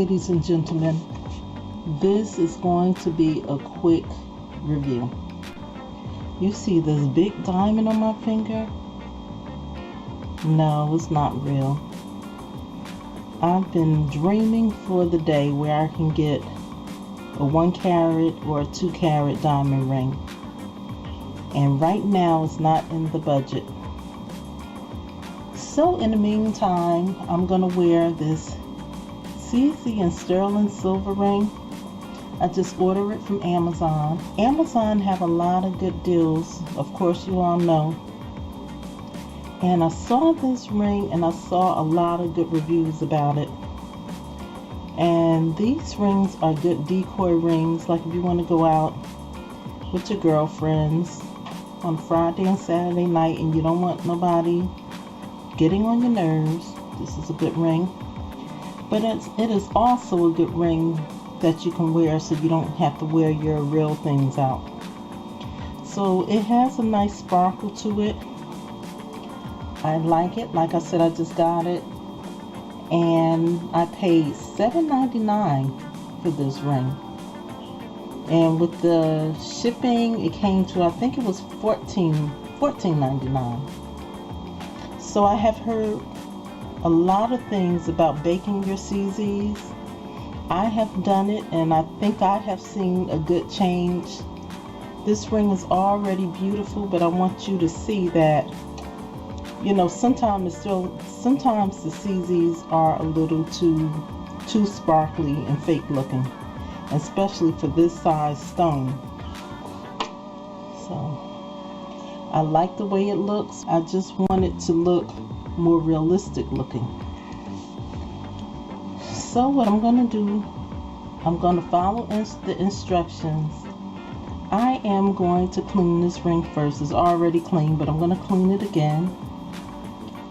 ladies and gentlemen, this is going to be a quick review. You see this big diamond on my finger? No, it's not real. I've been dreaming for the day where I can get a 1 carat or a 2 carat diamond ring. And right now it's not in the budget. So in the meantime, I'm gonna wear this CZ and sterling silver ring. I just ordered it from Amazon. Amazon have a lot of good deals, of course you all know. And I saw this ring and I saw a lot of good reviews about it. And these rings are good decoy rings, like if you want to go out with your girlfriends on Friday and Saturday night and you don't want nobody getting on your nerves. This is a good ring. But it is also a good ring that you can wear so you don't have to wear your real things out. So it has a nice sparkle to it. I like it. Like I said, I just got it. And I paid $7.99 for this ring. And with the shipping, it came to, I think it was $14.99. So I have heard a lot of things about baking your CZs. I have done it and I think I have seen a good change. This ring is already beautiful, but I want you to see that, you know, sometimes the CZs are a little too sparkly and fake looking, especially for this size stone. So I like the way it looks. I just want it to look more realistic looking. So what I'm going to do, I'm going to follow the instructions. I am going to clean this ring first. It's already clean, but I'm going to clean it again.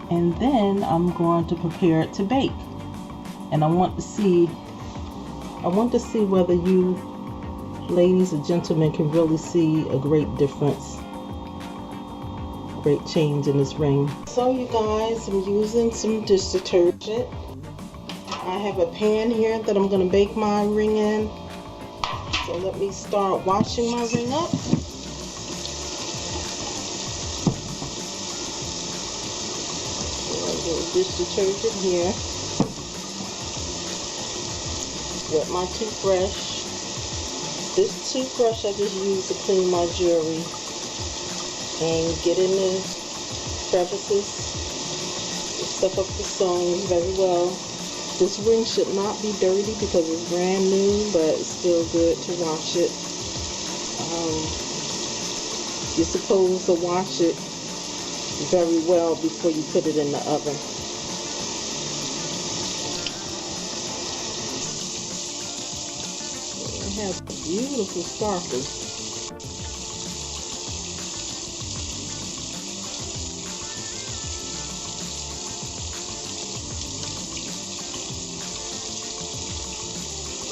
And then I'm going to prepare it to bake. And I want to see whether you ladies and gentlemen can really see a great difference. Great change in this ring. So you guys, I'm using some dish detergent. I have a pan here that I'm going to bake my ring in. So let me start washing my ring up. A little dish detergent here. Wet my toothbrush. This toothbrush I just use to clean my jewelry and get in the crevices, stuff up the stones very well. This ring should not be dirty because it's brand new, but it's still good to wash it. You're supposed to wash it very well before you put it in the oven. It has beautiful sparkle.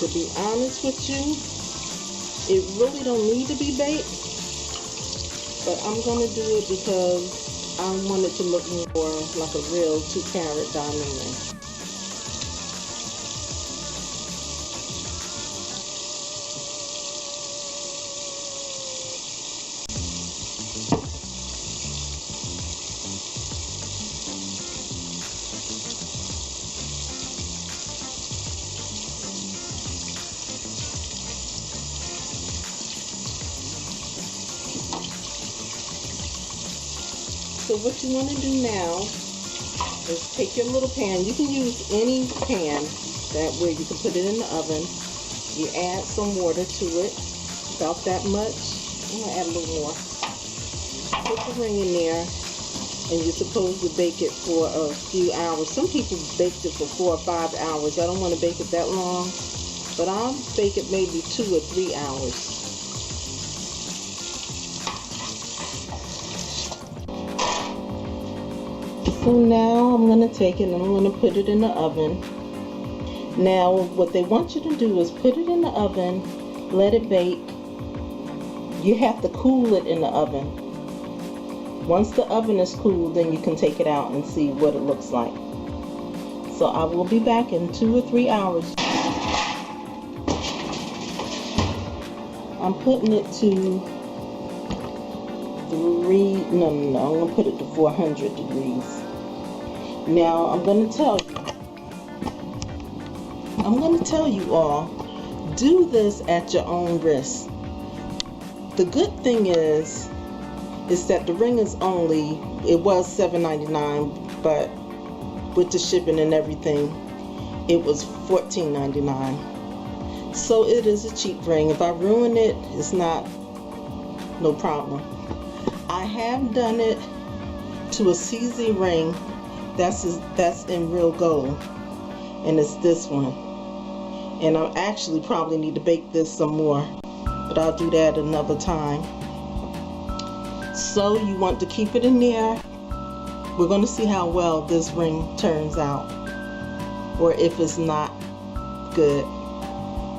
To be honest with you, it really don't need to be baked, but I'm going to do it because I want it to look more like a real 2 carat diamond ring. So what you want to do now is take your little pan. You can use any pan that way you can put it in the oven. You add some water to it, about that much. I'm going to add a little more. Put the ring in there, and you're supposed to bake it for a few hours. Some people bake it for 4 or 5 hours. I don't want to bake it that long, but I'll bake it maybe 2 or 3 hours. So now I'm going to take it and I'm going to put it in the oven. Now what they want you to do is put it in the oven, let it bake. You have to cool it in the oven. Once the oven is cool, then you can take it out and see what it looks like. So I will be back in 2 or 3 hours. I'm putting it to I'm gonna put it to 400 degrees. Now I'm gonna tell you all, do this at your own risk. The good thing is that the ring is only, it was $7.99, but with the shipping and everything, it was $14.99. So it is a cheap ring. If I ruin it, it's not, no problem. I have done it to a CZ ring that's in real gold, and it's this one. And I actually probably need to bake this some more, but I'll do that another time. So you want to keep it in there. We're going to see how well this ring turns out, or if it's not good.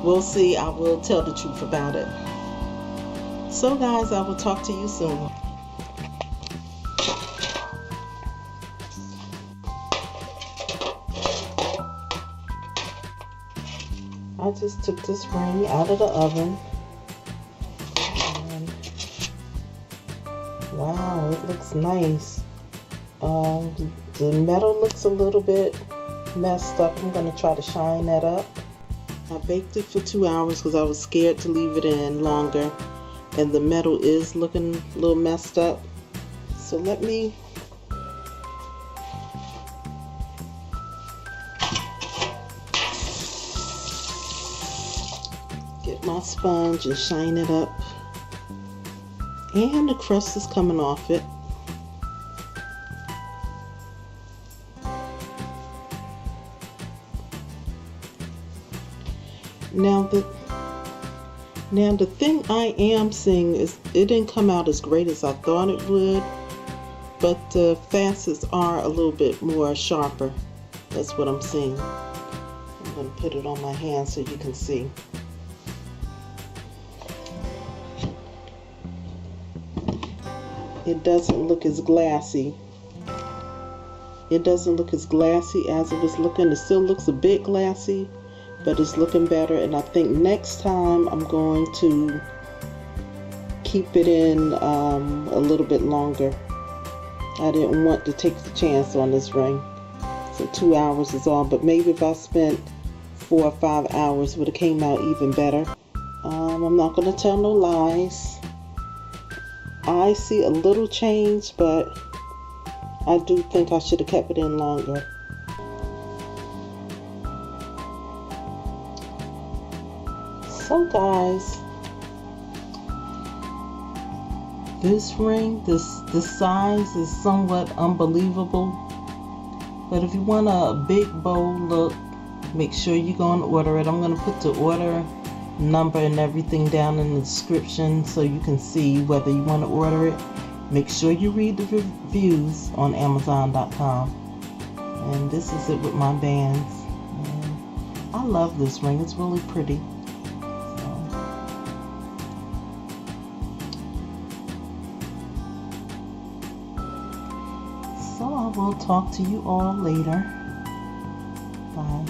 We'll see. I will tell the truth about it. So guys, I will talk to you soon. I just took this ring out of the oven. And wow, it looks nice. The metal looks a little bit messed up. I'm going to try to shine that up. I baked it for 2 hours because I was scared to leave it in longer. And the metal is looking a little messed up. So let me get my sponge and shine it up. And the crust is coming off it. Now the thing I am seeing is it didn't come out as great as I thought it would, but the facets are a little bit more sharper. That's what I'm seeing. I'm going to put it on my hand so you can see. It doesn't look as glassy. It doesn't look as glassy as it was looking. It still looks a bit glassy, but it's looking better. And I think next time I'm going to keep it in a little bit longer. I didn't want to take the chance on this ring. So 2 hours is all, but maybe if I spent 4 or 5 hours, it would have came out even better. I'm not going to tell no lies. I see a little change, but I do think I should have kept it in longer. So guys, this ring, this size is somewhat unbelievable. But if you want a big bold look, make sure you go and order it. I'm going to put the order number and everything down in the description so you can see whether you want to order it. Make sure you read the reviews on Amazon.com. And this is it with my bands. And I love this ring. It's really pretty. So I will talk to you all later. Bye.